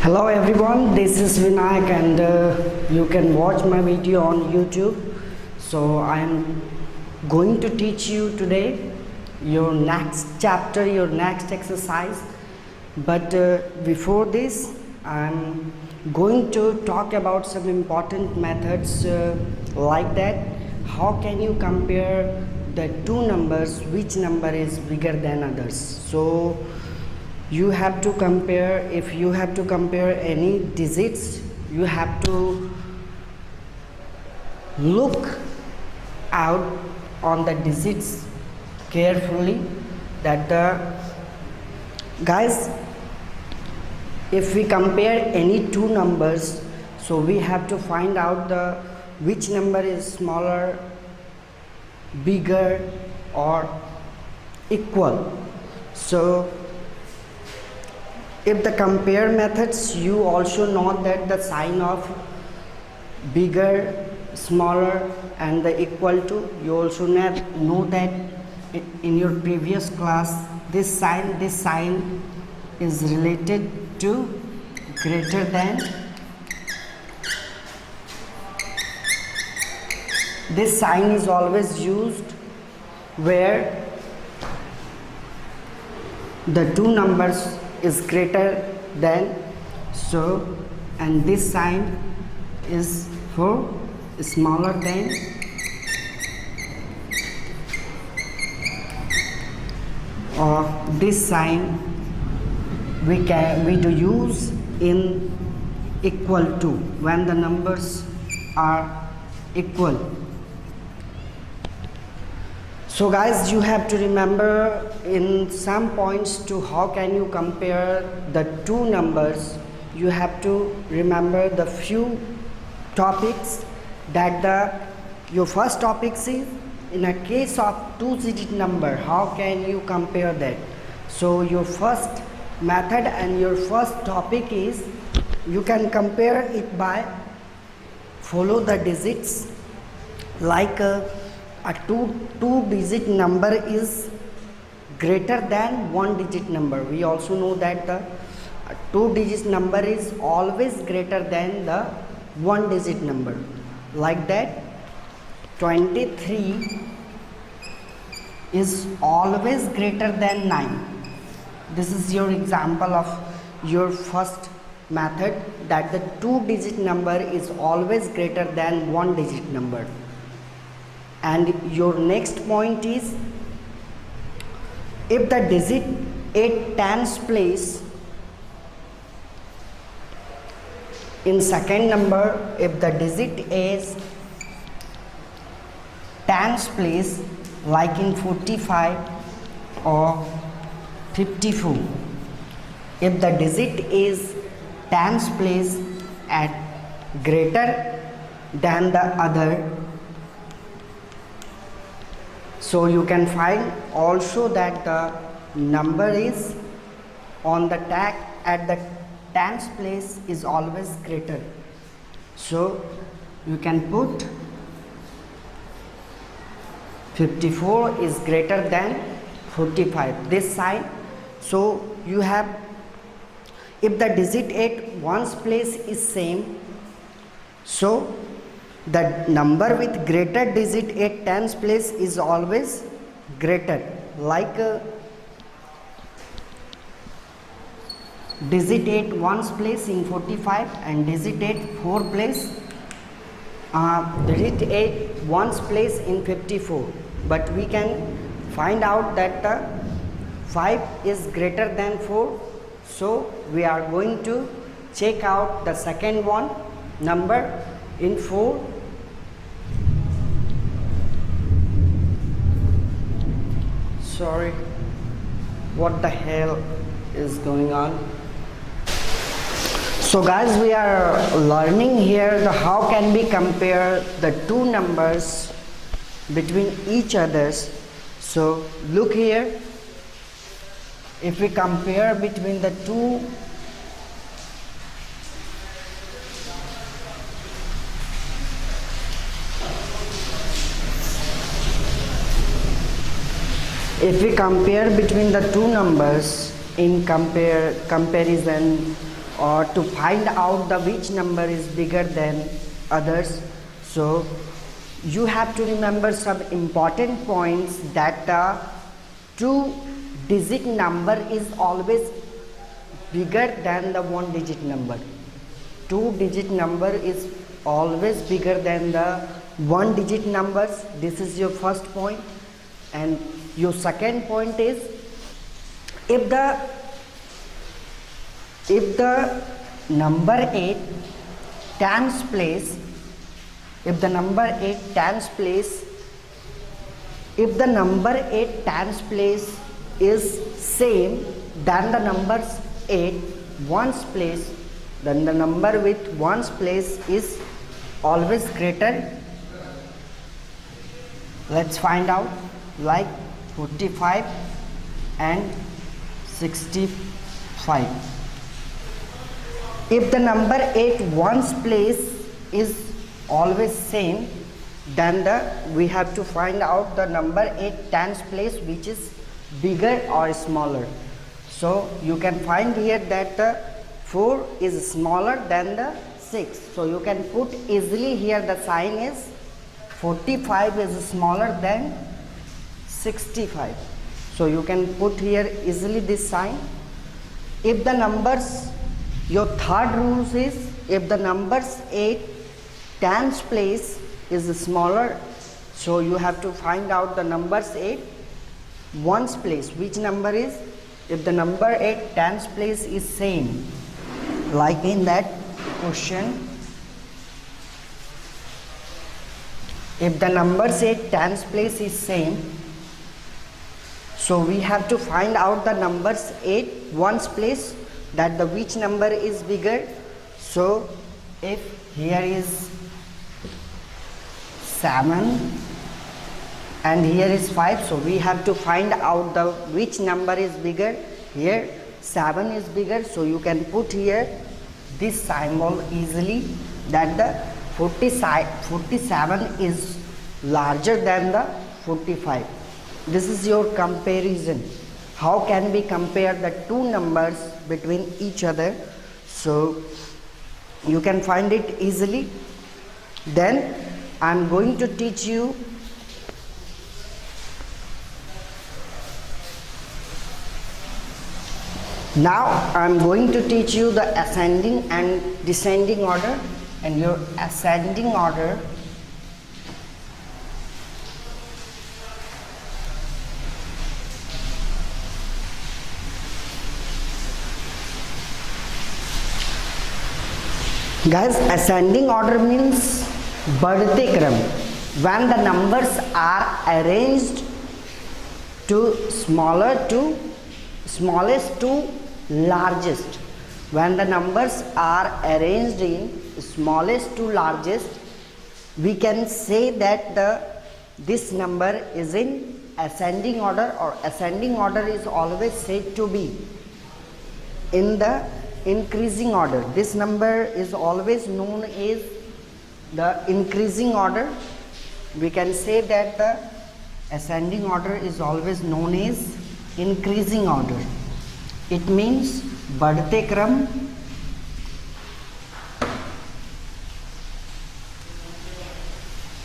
Hello everyone, this is Vinayak and you can watch my video on YouTube. So I am going to teach you today your next chapter, your next exercise. But before this, I am going to talk about some important methods like that. How can you compare the two numbers, which number is bigger than others? So you have to compare, if you have to compare any digits, you have to look out on the digits carefully, that guys, if we compare any two numbers, so we have to find out the which number is smaller, bigger or equal. So if the compare methods, you also know that the sign of bigger, smaller and the equal to, you also know that in your previous class, this sign is related to greater than. This sign is always used where the two numbers is greater than, so, and this sign is for smaller than, or this sign we do use in equal to, when the numbers are equal. So guys, you have to remember in some points to how can you compare the two numbers. You have to remember the few topics, that your first topic is in a case of two-digit number, how can you compare that. So your first method and your first topic is you can compare it by follow the digits, like a two-digit number is greater than one-digit number. We also know that the two-digit number is always greater than the one-digit number. Like that, 23 is always greater than 9. This is your example of your first method, that the two-digit number is always greater than one-digit number. And your next point is, if the digit at tens place in second number, if the digit is tens place, like in 45 or 54, if the digit is tens place at greater than the other, so you can find also that the number is on the tag at the tens place is always greater. So you can put 54 is greater than 45, this sign. So you have, if the digit at ones place is same, so the number with greater digit at tens place is always greater, like digit at ones place in 45 and digit at four place, digit at ones place in 54. But we can find out that the 5 is greater than 4, so we are going to check out the second one, number in 4. Sorry, what the hell is going on? So guys, we are learning here the how can we compare the two numbers between each others. So look here, if we compare between the two, numbers in comparison or to find out the which number is bigger than others. So you have to remember some important points that the two-digit number is always bigger than the one-digit number. Two-digit number is always bigger than the one-digit numbers. This is your first point. And your second point is, if the number 8 tens place, if the number 8 tens place is same than the numbers 8 ones place, then the number with ones place is always greater. Let's find out, like 45 and 65. If the number 8 ones place is always same, then we have to find out the number 8 tens place which is bigger or smaller. So you can find here that the 4 is smaller than the 6. So you can put easily here, the sign is 45 is smaller than 65. So you can put here easily this sign. If the numbers, your third rule is, if the numbers 8 tens place is smaller, so you have to find out the numbers 8 ones place. Which number is, if the number 8 tens place is same, like in that question, if the numbers 8 tens place is same, so we have to find out the numbers 8 ones place, that the which number is bigger. So if here is 7 and here is 5, so we have to find out the which number is bigger. Here 7 is bigger, so you can put here this symbol easily, that the 47 is larger than the 45. This is your comparison. How can we compare the two numbers between each other? So you can find it easily. Then I am going to teach you the ascending and descending order. And your ascending order, guys, ascending order means बढ़ते क्रम. When the numbers are arranged to smallest to largest. When the numbers are arranged in smallest to largest, we can say that this number is in ascending order, or ascending order is always said to be in the increasing order. This number is always known as the increasing order. We can say that the ascending order is always known as increasing order. It means बढ़ते क्रम.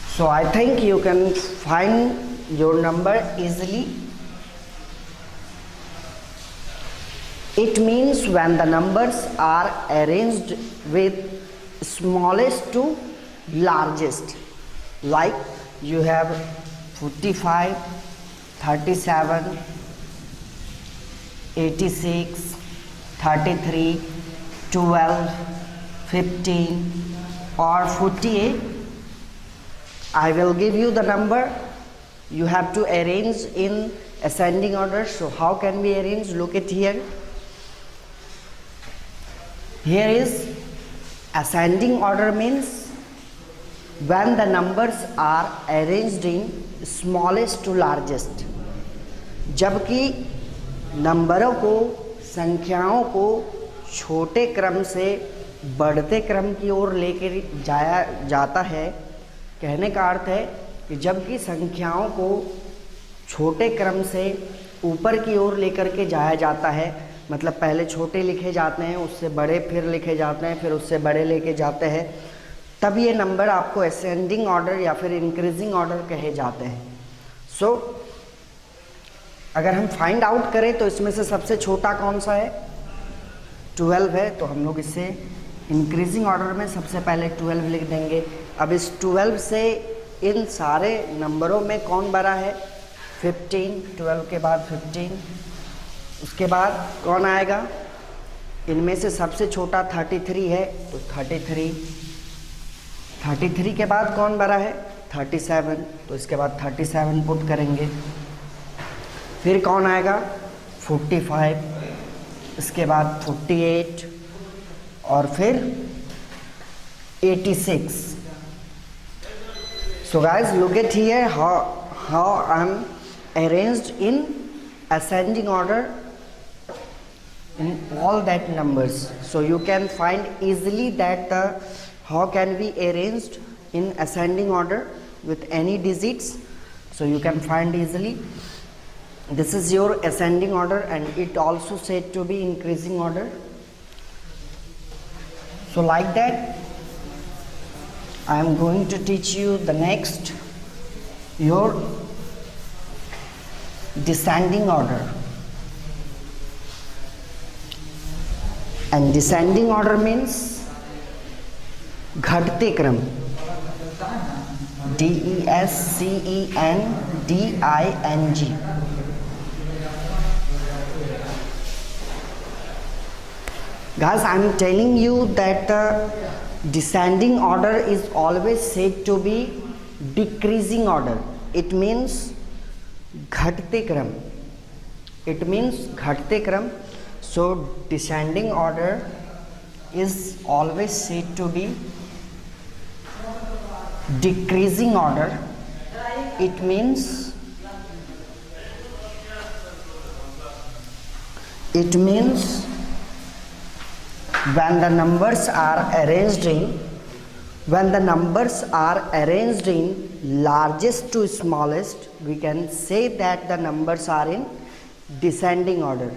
So I think you can find your number easily. It means when the numbers are arranged with smallest to largest, like you have 45, 37, 86, 33, 12, 15 or 48. I will give you the number. You have to arrange in ascending order. So how can we arrange? Look at here. Here is ascending order means when the numbers are arranged in smallest to largest. जबकि नंबरों को, संख्याओं को छोटे क्रम से बढ़ते क्रम की ओर लेकर जाया जाता है. कहने का अर्थ है कि जबकि संख्याओं को छोटे क्रम से ऊपर की ओर लेकर के जाया जाता है, मतलब पहले छोटे लिखे जाते हैं, उससे बड़े फिर लिखे जाते हैं, फिर उससे बड़े लेके जाते हैं, तब ये नंबर आपको असेंडिंग ऑर्डर या फिर इंक्रीजिंग ऑर्डर कहे जाते हैं। सो अगर हम फाइंड आउट करें तो इसमें से सबसे छोटा कौन सा है? 12 है, तो हम लोग इससे इंक्रीजिंग ऑर्डर में सबसे पहले 12 लिख देंगे। अब इस 12 से इन सारे नंबरों में कौन बड़ा है? 15, 12 के बाद 15, उसके बाद कौन आएगा? इनमें से सबसे छोटा 33 है, तो 33 के बाद कौन बड़ा है? 37, तो इसके बाद 37 पुट करेंगे। फिर कौन आएगा? 45, इसके बाद 48 और फिर 86। So guys, look at here how I'm arranged in ascending order in all that numbers. So you can find easily that how can we arranged in ascending order with any digits. So you can find easily. This is your ascending order and it also said to be increasing order. So like that, I am going to teach you the next, your descending order. And descending order means घटते क्रम, DESCENDING. Guys, I am telling you that descending order is always said to be decreasing order. It means घटते क्रम. It means घटते क्रम. So descending order is always said to be decreasing order. It means when the numbers are arranged in largest to smallest, we can say that the numbers are in descending order,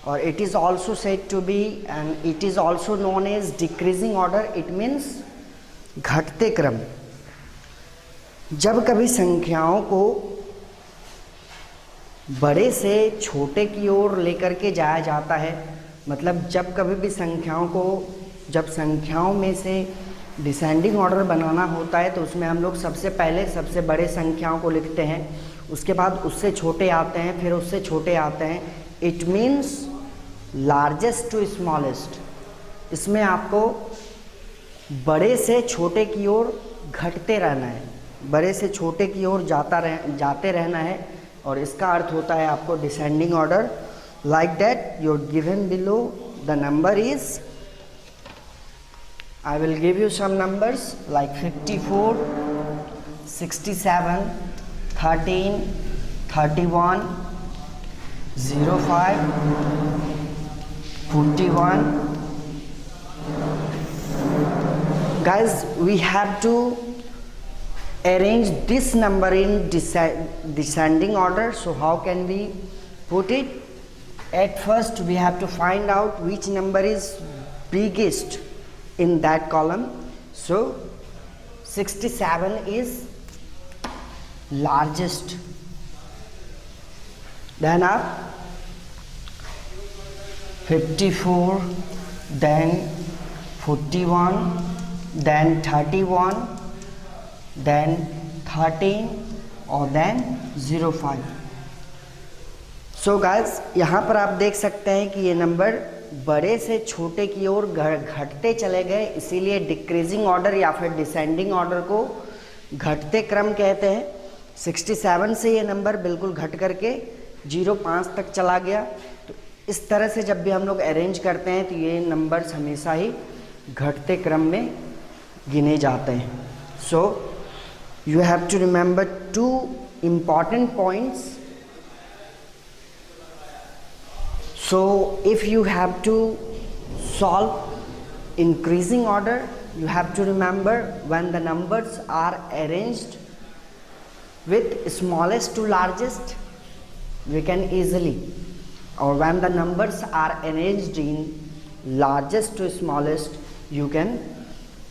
or it is also said to be, and it is also known as decreasing order. It means घटते क्रम. जब कभी संख्याओं को बड़े से छोटे की ओर लेकर के जाया जाता है, मतलब जब कभी भी जब संख्याओं में से डिसेंडिंग ऑर्डर बनाना होता है तो उसमें हम लोग सबसे पहले सबसे बड़े संख्याओं को लिखते हैं, उसके बाद उससे छोटे आते हैं, फिर उससे छोटे आते हैं. It means largest to smallest. इसमें आपको बड़े से छोटे की ओर घटते रहना है, बड़े से छोटे की ओर जाते रहना है, और इसका अर्थ होता है आपको descending order. Like that, you're given below the number is, I will give you some numbers like 54, 67, 13, 31, 05, 41. Guys, we have to arrange this number in descending order. So how can we put it? At first we have to find out which number is biggest in that column. So 67 is largest. Then up 54, then 41, then 31, then 13, or then 05. So guys, यहाँ पर आप देख सकते हैं कि ये number बड़े से छोटे की ओर घटते चले गए, इसीलिए डिक्रीजिंग ऑर्डर या फिर डिसेंडिंग ऑर्डर को घटते क्रम कहते हैं. 67 से ये नंबर बिल्कुल घट करके 05 तक चला गया. तो इस तरह से जब भी हम लोग अरेंज करते हैं तो ये नंबर्स हमेशा ही घटते क्रम में गिने जाते हैं. So you have to remember 2 important points. So if you have to solve increasing order, you have to remember when the numbers are arranged with smallest to largest, we can easily or when the numbers are arranged in largest to smallest, you can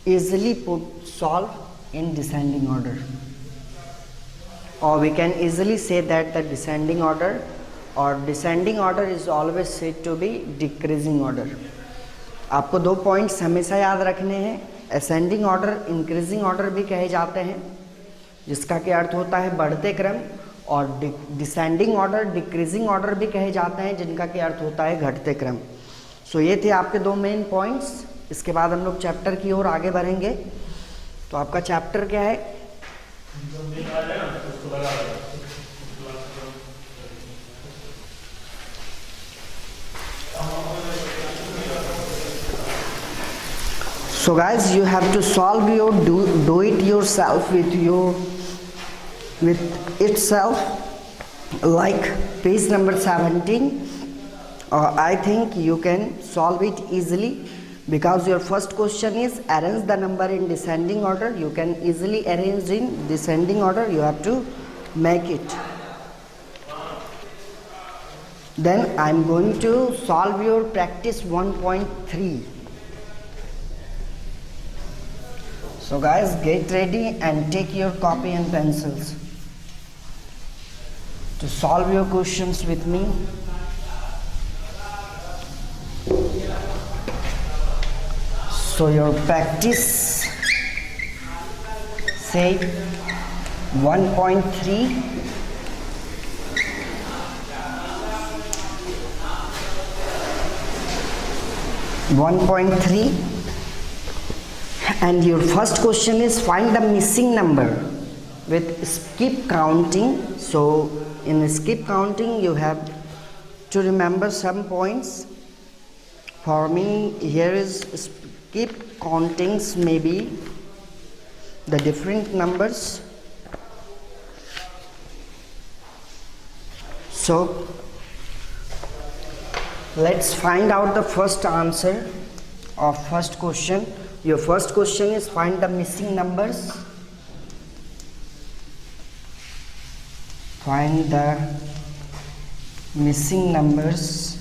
easily solve in descending order, or we can easily say that the descending order is always said to be decreasing order. आपको दो points हमेशा याद रखने हैं, ascending order increasing order भी कहे जाते हैं, जिसका क्या अर्थ होता है बढ़ते क्रम, और डिसेंडिंग ऑर्डर डिक्रीजिंग ऑर्डर भी कहे जाते हैं, जिनका क्या अर्थ होता है घटते क्रम. सो ये थे आपके दो मेन पॉइंट्स. इसके बाद हम लोग चैप्टर की ओर आगे बढ़ेंगे. तो आपका चैप्टर क्या है? So guys, you have to solve your do it yourself with itself, like page number 17. I think you can solve it easily, because your first question is arrange the number in descending order. You can easily arrange in descending order. You have to make it. Then I am going to solve your practice 1.3. So guys, get ready and take your copy and pencils to solve your questions with me. So your practice say 1.3. And your first question is find the missing number with skip counting. So in skip counting you have to remember some points. For me here is skip countings, maybe the different numbers. So let's find out the first answer of first question. Your first question is find the missing numbers. Find the missing numbers.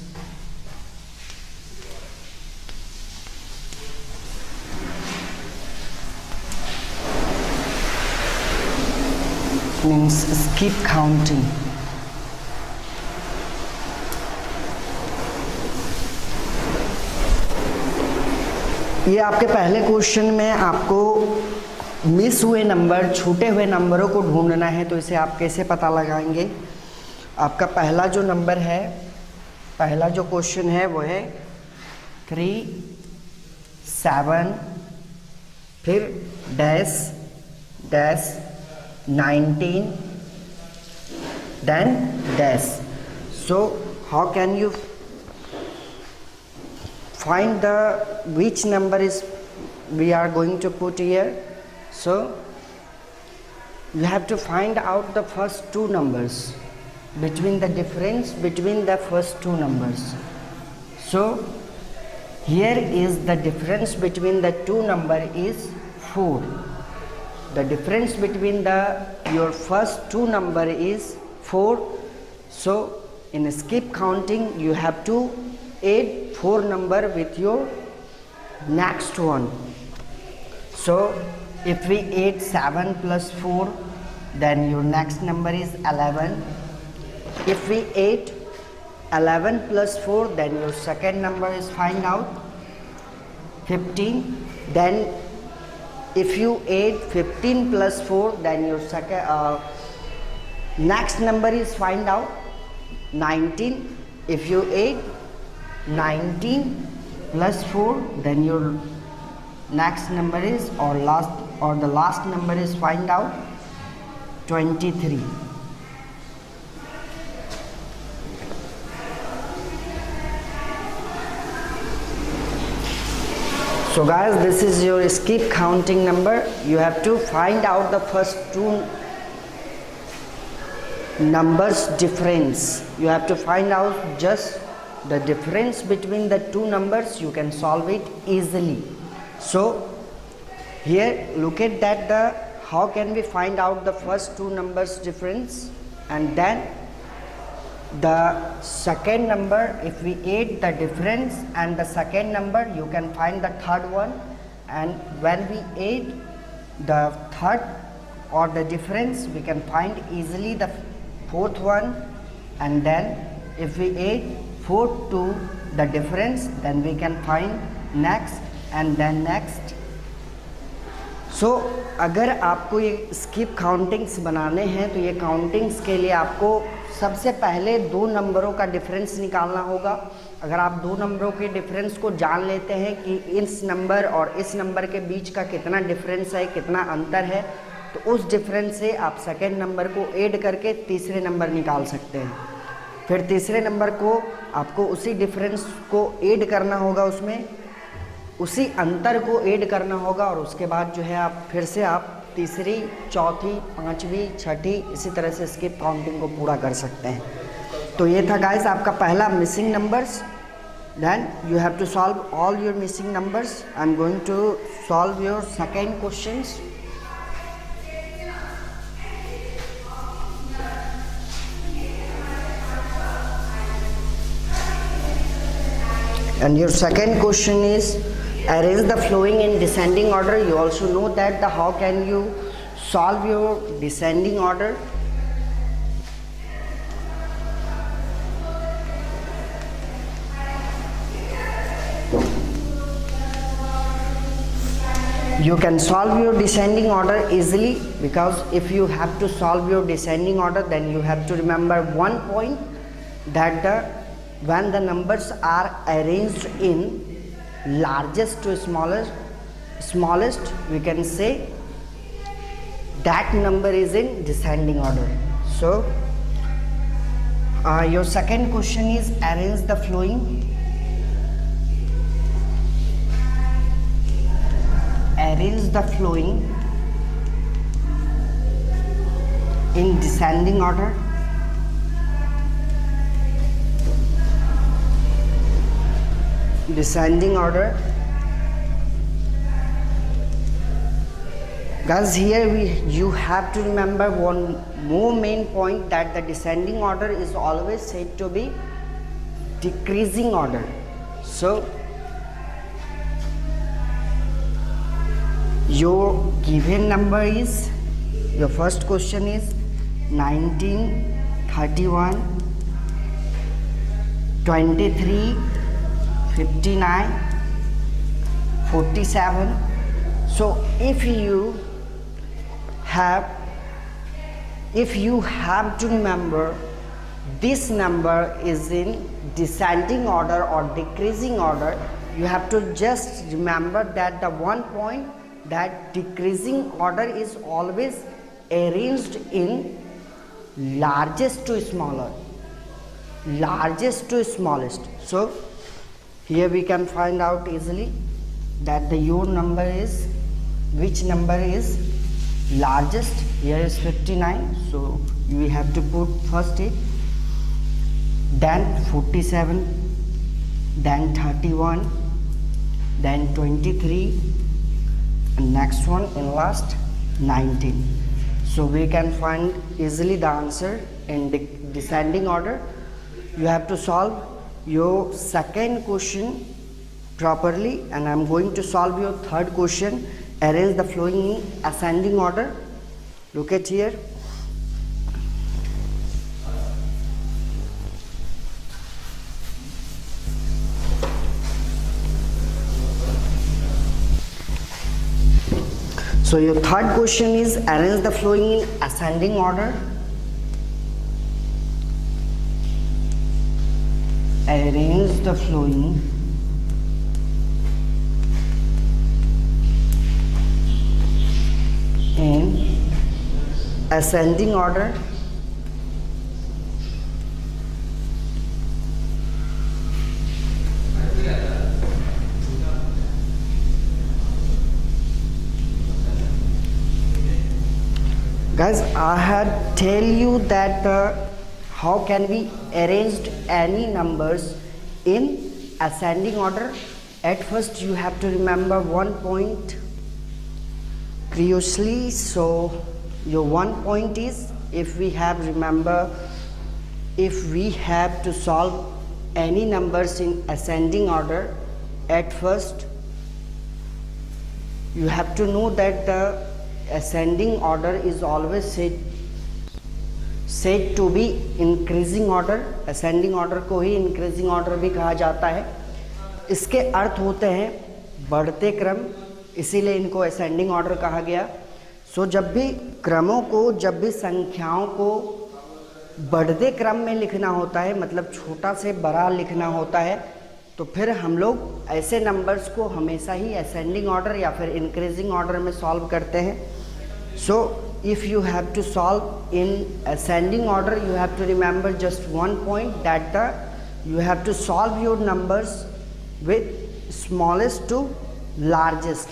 Means skip counting. ये आपके पहले question में आपको miss हुए number, छूटे हुए नंबरों को ढूंढना है. तो इसे आप कैसे पता लगाएंगे? आपका पहला जो नंबर है, पहला जो क्वेश्चन है वो है 3, 7, फिर dash dash 19, then dash. So how can you find the which number is we are going to put here? So you have to find out the first two numbers, between the difference between the first two numbers. So here is the difference between the two number is 4. The difference between your first two number is 4. So in skip counting you have to add 4 number with your next one. So if we add 7 plus 4, then your next number is 11. If we add 11 plus 4, then your second number is find out 15. Then if you add 15 plus 4, then your second next number is find out 19. If you add 19 plus 4, then your next number is the last number is find out 23. So guys, this is your skip counting number. You have to find out the first two numbers difference. You have to find out just the difference between the two numbers. You can solve it easily. So here look at that, how can we find out the first two numbers difference, and then the second number, if we add the difference and the second number, you can find the third one, and when we add the third or the difference, we can find easily the fourth one, and then if we add 4 to the difference, then we can find next and then next. सो अगर आपको ये skip countings बनाने हैं तो ये countings के लिए आपको सबसे पहले 2 नंबरों का डिफरेंस निकालना होगा। अगर आप 2 नंबरों के डिफरेंस को जान लेते हैं कि इस नंबर और इस नंबर के बीच का कितना डिफरेंस है, कितना अंतर है, तो उस डिफरेंस से आप सेकेंड नंबर को ऐड करके तीसरे नंबर निकाल सकते हैं। फिर तीसरे नंबर को आपको उसी डिफरेंस को ऐड करना होगा, उसमें उसी अंतर को ऐड करना होगा, और उसके बाद जो है आप फिर से आप तीसरी, चौथी, पांचवी, छठी इसी तरह से स्किप काउंटिंग को पूरा कर सकते हैं। तो ये था गाइस आपका पहला missing numbers. Then you have to solve all your missing numbers. I am going to solve your second questions. And your second question is arrange the flowing in descending order. You also know that how can you solve your descending order. You can solve your descending order easily, because if you have to solve your descending order, then you have to remember one point, that when the numbers are arranged in largest to smallest, we can say that number is in descending order. So your second question is arrange the flowing in descending order. Descending order. Guys, here you have to remember one more main point, that the descending order is always said to be decreasing order. So your given number is, your first question is 19, 31, 23, 59, 47. So if you have to remember this number is in descending order or decreasing order, you have to just remember that the one point, that decreasing order is always arranged in largest to smallest. So here we can find out easily that your number is, which number is largest. Here is 59, so we have to put first it, then 47, then 31, then 23, and next one in last 19. So we can find easily the answer in descending order. You have to solve your second question properly, and I am going to solve your third question. Arrange the flowing in ascending order. Look at here. So your third question is arrange the flowing in ascending order. Arrange the flowing in ascending order. Guys, I had tell you that how can we arrange any numbers in ascending order. At first you have to remember one point curiously. So your one point is, if we have remember if we have to solve any numbers in ascending order, at first you have to know that the ascending order is always said to be increasing order. ascending order को ही increasing order भी कहा जाता है. इसके अर्थ होते हैं बढ़ते क्रम, इसीलिए इनको ascending order कहा गया. सो जब भी क्रमों को, जब भी संख्याओं को बढ़ते क्रम में लिखना होता है, मतलब छोटा से बड़ा लिखना होता है, तो फिर हम लोग ऐसे नंबर्स को हमेशा ही असेंडिंग ऑर्डर या फिर इंक्रीजिंग ऑर्डर में सॉल्व करते हैं. So if you have to solve in ascending order, you have to remember just one point, that the you have to solve your numbers with smallest to largest.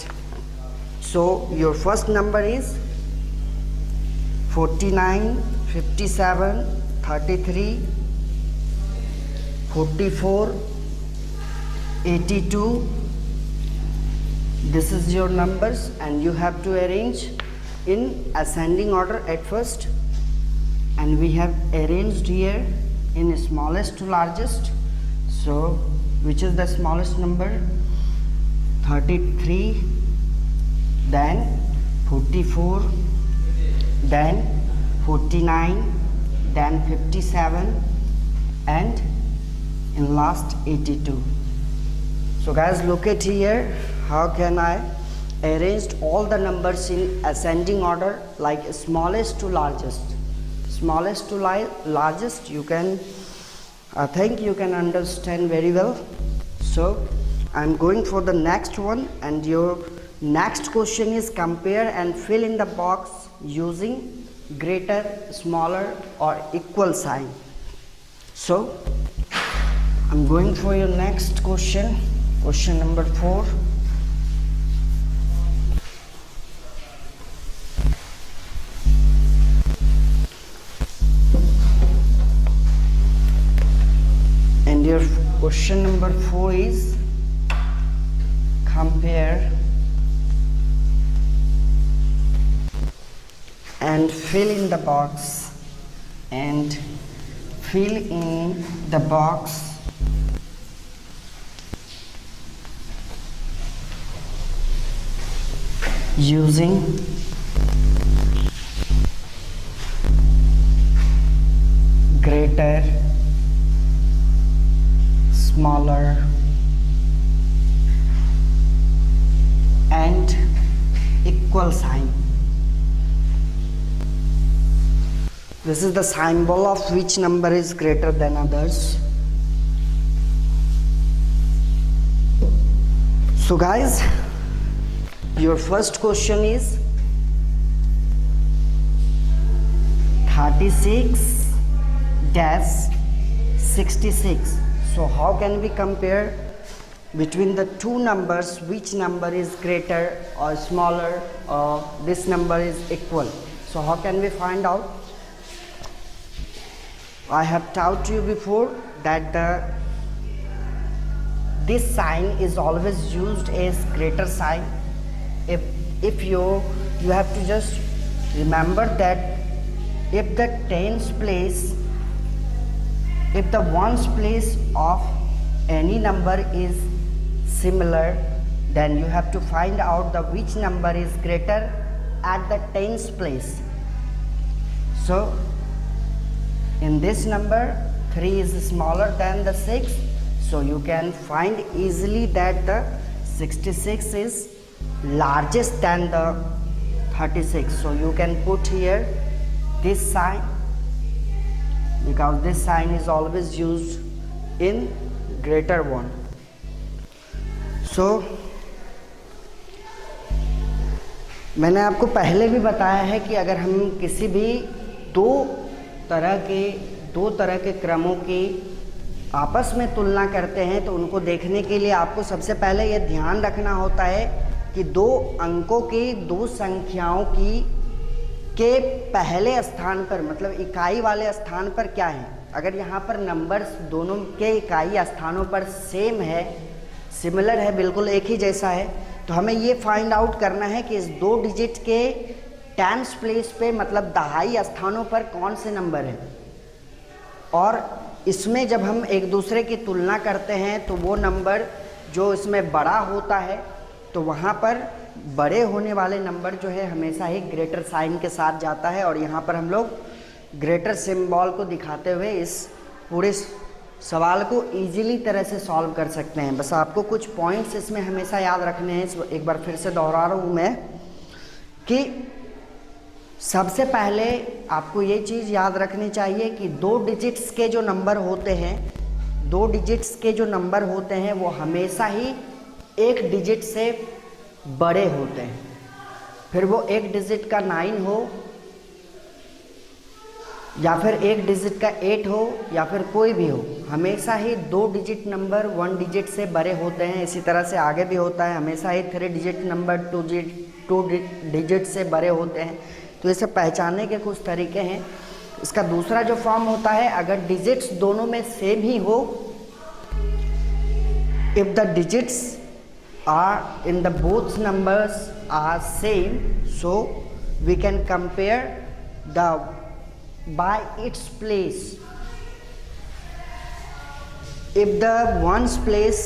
So your first number is 49, 57, 33, 44, 82. This is your numbers and you have to arrange in ascending order at first, and we have arranged here in smallest to largest. So which is the smallest number? 33, then 44, then 49, then 57, and in last 82. So guys, look at here, how can I arranged all the numbers in ascending order, like smallest to largest. Smallest to largest, you can, I think you can understand very well. So I'm going for the next one, and your next question is compare and fill in the box using greater, smaller or equal sign. So I'm going for your next question, question number 4. And your question number 4 is compare and fill in the box, and fill in the box using greater, smaller and equal sign. This is the symbol of which number is greater than others. So guys, your first question is 36-66. So how can we compare between the two numbers, which number is greater or smaller, or this number is equal? So how can we find out? I have taught you before that this sign is always used as greater sign. If you have to just remember that if the tens place, if the ones place of any number is similar, then you have to find out the which number is greater at the tens place. So in this number 3 is smaller than the 6, so you can find easily that the 66 is largest than the 36. So you can put here this sign, because this sign is always used in greater one. So मैंने आपको पहले भी बताया है कि अगर हम किसी भी दो तरह के क्रमों की आपस में तुलना करते हैं, तो उनको देखने के लिए आपको सबसे पहले ये ध्यान रखना होता है कि दो अंकों की, दो संख्याओं की के पहले स्थान पर, मतलब इकाई वाले स्थान पर क्या है. अगर यहाँ पर नंबर्स दोनों के इकाई स्थानों पर सेम है, सिमिलर है, बिल्कुल एक ही जैसा है, तो हमें ये फाइंड आउट करना है कि इस 2 डिजिट के टेंस प्लेस पे, मतलब दहाई स्थानों पर कौन से नंबर है. और इसमें जब हम एक दूसरे की तुलना करते हैं तो वो नंबर जो इसमें बड़ा होता है तो वहाँ पर बड़े होने वाले नंबर जो है हमेशा ही ग्रेटर साइन के साथ जाता है। और यहाँ पर हम लोग ग्रेटर सिंबल को दिखाते हुए इस पूरे सवाल को इजीली तरह से सॉल्व कर सकते हैं। बस आपको कुछ पॉइंट्स इसमें हमेशा याद रखने हैं। एक बार फिर से दोहरा रहा हूँ मैं कि सबसे पहले आपको ये चीज़ याद रखनी चाहिए कि 2 डिजिट्स के जो नंबर होते हैं, 2 डिजिट्स के जो नंबर होते हैं वो हमेशा ही 1 डिजिट से बड़े होते हैं। फिर वो 1 डिजिट का 9 हो या फिर 1 डिजिट का 8 हो या फिर कोई भी हो, हमेशा ही 2 डिजिट नंबर 1 डिजिट से बड़े होते हैं। इसी तरह से आगे भी होता है, हमेशा ही 3 डिजिट नंबर 2 डिजिट से बड़े होते हैं। तो ये सब पहचानने के कुछ तरीके हैं। इसका दूसरा जो फॉर्म होता है, अगर डिजिट्स दोनों में सेम ही हो, if the digits are in the both numbers are same, so we can compare the by its place. If the ones place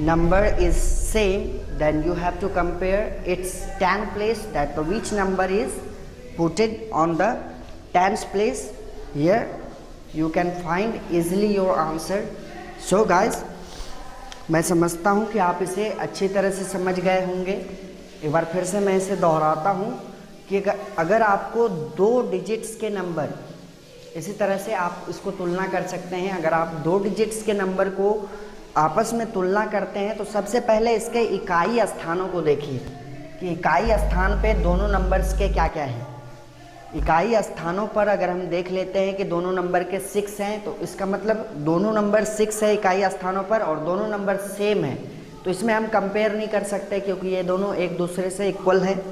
number is same, then you have to compare its 10th place, that which number is put it on the 10th place. Here you can find easily your answer. So guys, मैं समझता हूँ कि आप इसे अच्छी तरह से समझ गए होंगे। एक बार फिर से मैं इसे दोहराता हूँ कि अगर आपको 2 डिजिट्स के नंबर, इसी तरह से आप इसको तुलना कर सकते हैं। अगर आप 2 डिजिट्स के नंबर को आपस में तुलना करते हैं तो सबसे पहले इसके इकाई स्थानों को देखिए कि इकाई स्थान पे दोनों नंबर्स के क्या क्या हैं। इकाई स्थानों पर अगर हम देख लेते हैं कि दोनों नंबर के 6 हैं, तो इसका मतलब दोनों नंबर 6 है इकाई स्थानों पर और दोनों नंबर सेम है। तो इसमें हम कंपेयर नहीं कर सकते क्योंकि ये दोनों एक दूसरे से इक्वल हैं।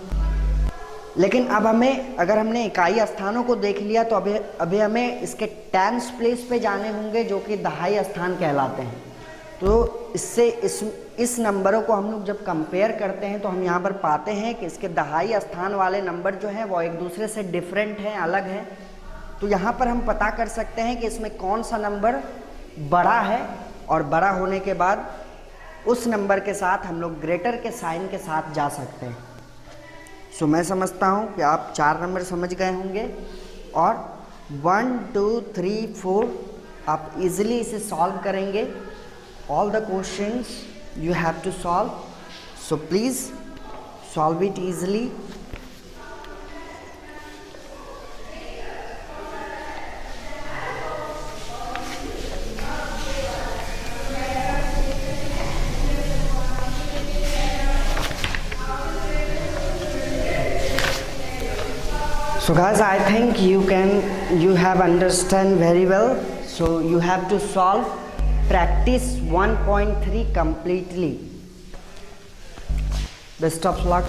लेकिन अब हमें, अगर हमने इकाई स्थानों को देख लिया तो अभी हमें इसके 10th प्लेस पे जाने होंगे जो कि दहाई स्थान कहलाते हैं। तो इससे इस नंबरों को हम लोग जब कंपेयर करते हैं तो हम यहाँ पर पाते हैं कि इसके दहाई स्थान वाले नंबर जो हैं वो एक दूसरे से डिफरेंट हैं, अलग हैं। तो यहाँ पर हम पता कर सकते हैं कि इसमें कौन सा नंबर बड़ा है और बड़ा होने के बाद उस नंबर के साथ हम लोग ग्रेटर के साइन के साथ जा सकते हैं। सो मैं समझता हूँ कि आप 4 नंबर समझ गए होंगे और 1 2 3 4 आप इजीली इसे सॉल्व करेंगे। All the questions you have to solve, so please solve it easily. So guys, I think you have understand very well, so you have to solve practice 1.3 completely. Best of luck.